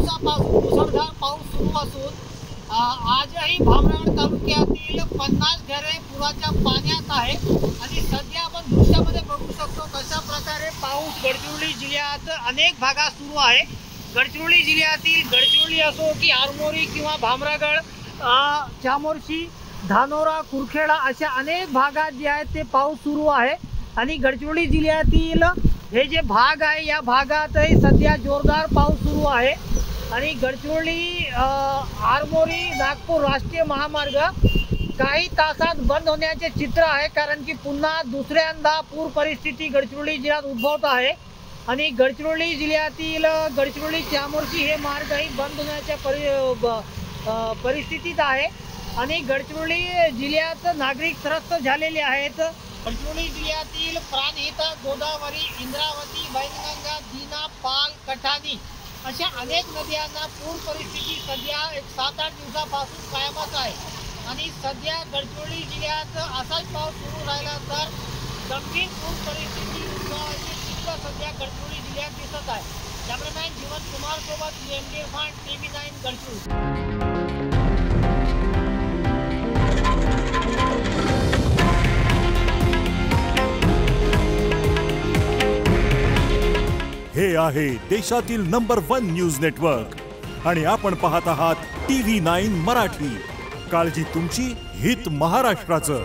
दिवसापासून मुसळधार पाऊस सुरू असून आजही भामरागड तालुक्यातील 50 घरे पुराच्या पाण्यात आहे आणि सध्या आपण दृश्यामध्ये बघू शकतो कशा प्रकारे पाऊस गडचिरोली जिल्ह्यात अनेक भागात सुरू आहे। गडचिरोली जिल्ह्यातील गडचिरोली असो की आरमोरी किंवा भामरागड, चामोर्शी, धानोरा, कुरखेडा अशा अनेक भागात जे आहेत ते पाऊस सुरू आहे आणि गडचिरोली जिल्ह्यातील हे जे भाग आहे या भागातही सध्या जोरदार पाऊस सुरू आहे आणि गडचिरोली आरमोरी नागपूर राष्ट्रीय महामार्ग काही तासात बंद होण्याचे चित्र आहे, कारण की पुन्हा दुसऱ्यांदा पूर परिस्थिती गडचिरोली जिल्ह्यात उद्भवत आहे आणि गडचिरोली जिल्ह्यातील गडचिरोली चामोर्शी हे मार्गही बंद होण्याच्या परिस्थितीत आहे आणि गडचिरोली जिल्ह्यात नागरिक त्रस्त झालेले आहेत। गडचिरोली जिल्ह्यातील प्राणहिता, गोदावरी, इंद्रावती, वैनगंगा, दीना, पाल, कठाणी अशा अनेक नद्यांना पूर परिस्थिती सध्या 7-8 दिवसापासून कायमच आहे आणि सध्या गडचिरोली जिल्ह्यात असाच पाऊस सुरू राहिला तर गंभीर पूर परिस्थिती उद्भवण्याचे चित्र सध्या गडचिरोली जिल्ह्यात दिसत आहे। कॅमेरामॅन जीवन कुमार सोबत एमडी इरफान, TV9 गडचिरोली। हे आहे देशातील नंबर 1 न्यूज नेटवर्क आणि आपण पाहत आहात TV9 मराठी। काळजी तुमची, हित महाराष्ट्राचं।